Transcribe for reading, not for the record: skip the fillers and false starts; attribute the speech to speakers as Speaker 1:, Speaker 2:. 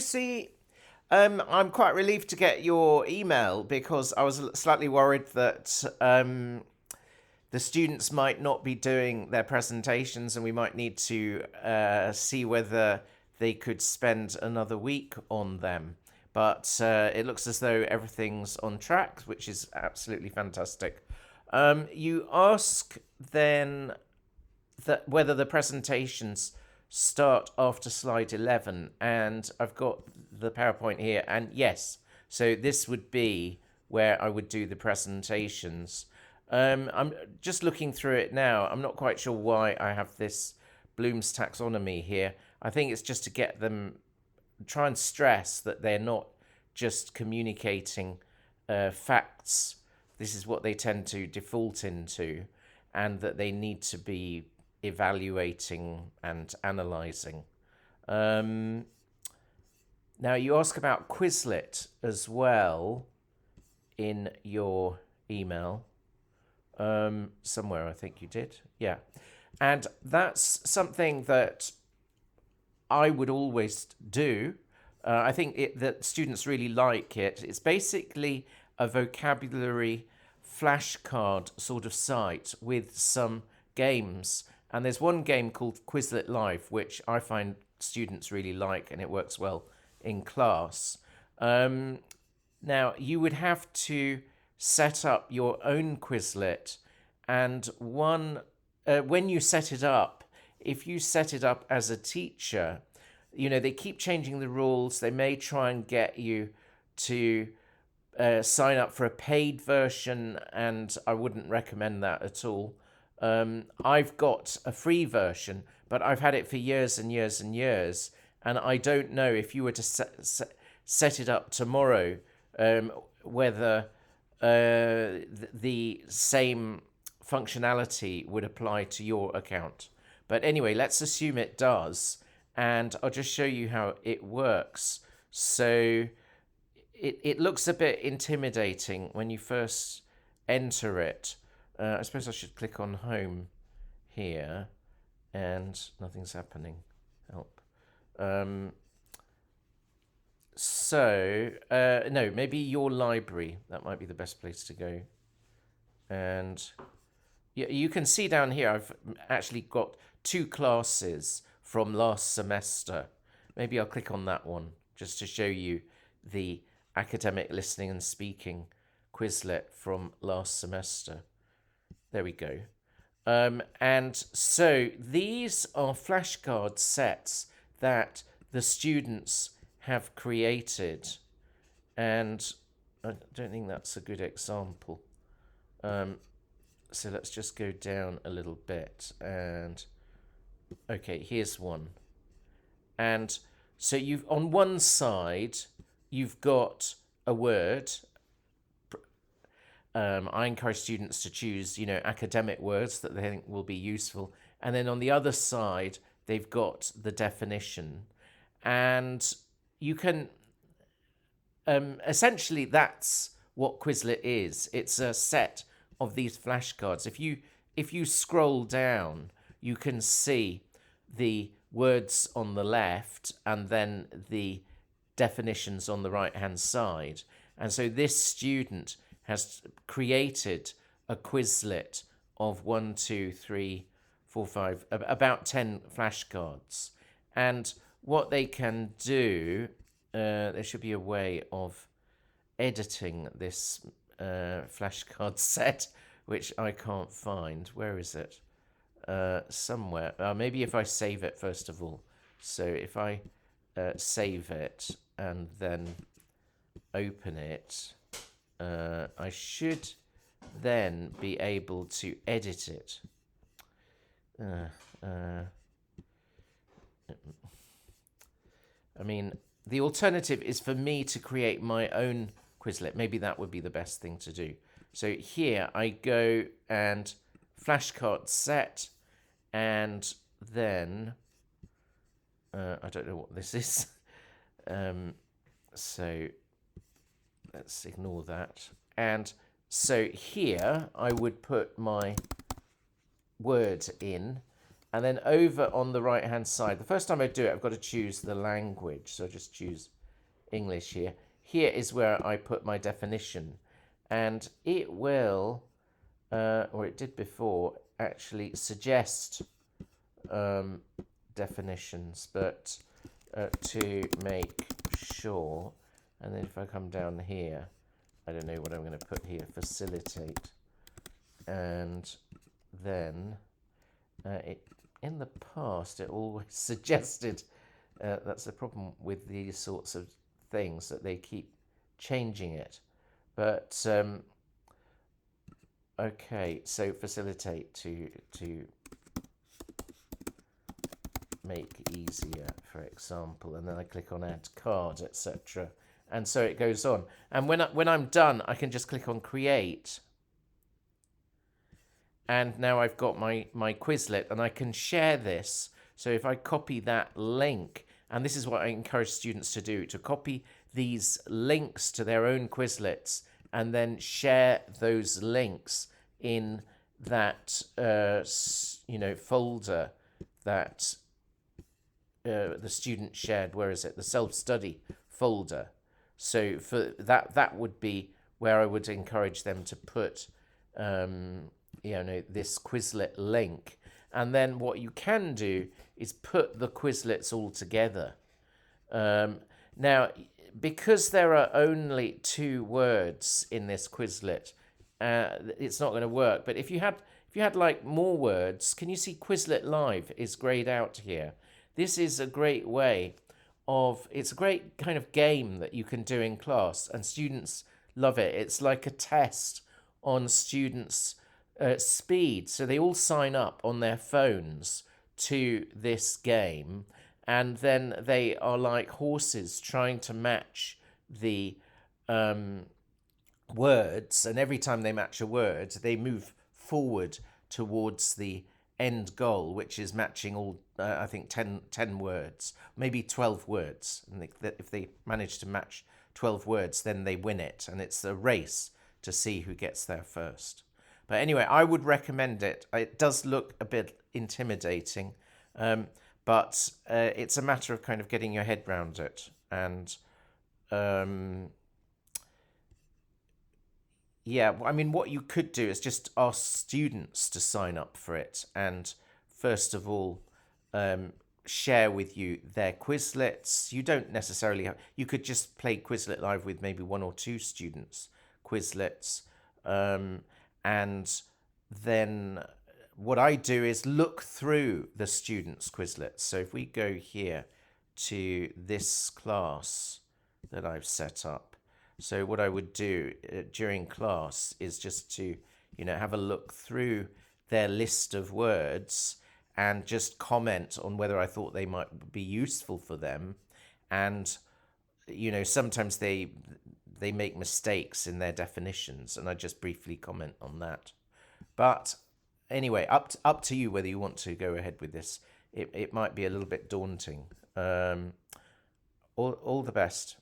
Speaker 1: See, I'm quite relieved to get your email because I was slightly worried that the students might not be doing their presentations and we might need to see whether they could spend another week on them. But it looks as though everything's on track, which is absolutely fantastic. You ask then that whether the presentations start after slide 11, and I've got the PowerPoint here, and yes, so this would be where I would do the presentations. I'm just looking through it now. I'm not quite sure why I have this Bloom's taxonomy here. I think it's just to get them, try and stress that they're not just communicating facts. This is what they tend to default into, and that they need to be evaluating and analysing. Now, you ask about Quizlet as well in your email. Somewhere, I think you did. Yeah. And that's something that I would always do. I think that students really like it. It's basically a vocabulary flashcard sort of site with some games. And there's one game called Quizlet Live, which I find students really like, and it works well in class. Now, you would have to set up your own Quizlet, and when you set it up, if you set it up as a teacher, they keep changing the rules. They may try and get you to sign up for a paid version, and I wouldn't recommend that at all. I've got a free version, but I've had it for years and years and years, and I don't know if you were to set it up tomorrow, whether the same functionality would apply to your account. But anyway, let's assume it does, and I'll just show you how it works. So it looks a bit intimidating when you first enter it. I suppose I should click on home here, and nothing's happening. Help. No, maybe your library. That might be the best place to go. And you can see down here, I've actually got 2 classes from last semester. Maybe I'll click on that one just to show you the academic listening and speaking Quizlet from last semester. There we go. And so these are flashcard sets that the students have created. And I don't think that's a good example. So let's just go down a little bit. And okay, here's one. And so you've on one side, you've got a word. I encourage students to choose, academic words that they think will be useful. And then on the other side, they've got the definition. And you can, essentially, that's what Quizlet is. It's a set of these flashcards. If you scroll down, you can see the words on the left and then the definitions on the right-hand side. And so this student has created a Quizlet of 1, 2, 3, 4, 5, about 10 flashcards. And what they can do, there should be a way of editing this flashcard set, which I can't find. Where is it? Somewhere. Maybe if I save it first of all. So if I save it and then open it, I should then be able to edit it. I mean, the alternative is for me to create my own Quizlet. Maybe that would be the best thing to do. So here I go and flashcard set, and then I don't know what this is. So let's ignore that. And so here I would put my word in, And then over on the right hand side, the first time I do it, I've got to choose the language. So I just choose English here. Here is where I put my definition. And it will, or it did before, actually suggest definitions, but to make sure. And then if I come down here, I don't know what I'm going to put here, facilitate. And then in the past, it always suggested, that's the problem with these sorts of things, that they keep changing it. But okay, so facilitate to make easier, for example, and then I click on add card, etc. And so it goes on. And when I'm done, I can just click on create. And now I've got my Quizlet, and I can share this. So if I copy that link, and this is what I encourage students to do, to copy these links to their own Quizlets and then share those links in that folder that the student shared. Where is it? The self-study folder. So for that would be where I would encourage them to put this Quizlet link. And then what you can do is put the Quizlets all together. Now, because there are only 2 words in this Quizlet, it's not going to work. But if you had like more words, can you see Quizlet Live is grayed out here? This is a great way it's a great kind of game that you can do in class, and students love it. It's like a test on students' speed. So they all sign up on their phones to this game, and then they are like horses trying to match the words. And every time they match a word, they move forward towards the end goal, which is matching all, I think, 10 words, maybe 12 words. And if they manage to match 12 words, then they win it. And it's a race to see who gets there first. But anyway, I would recommend it. It does look a bit intimidating, but it's a matter of kind of getting your head around it. And yeah, I mean, what you could do is just ask students to sign up for it. And first of all, share with you their Quizlets. You don't necessarily you could just play Quizlet Live with maybe 1 or 2 students' Quizlets. And then what I do is look through the students' Quizlets. So if we go here to this class that I've set up, so what I would do during class is just to, have a look through their list of words and just comment on whether I thought they might be useful for them. And, sometimes they make mistakes in their definitions, and I just briefly comment on that. But anyway, up to you whether you want to go ahead with this. It might be a little bit daunting. All the best.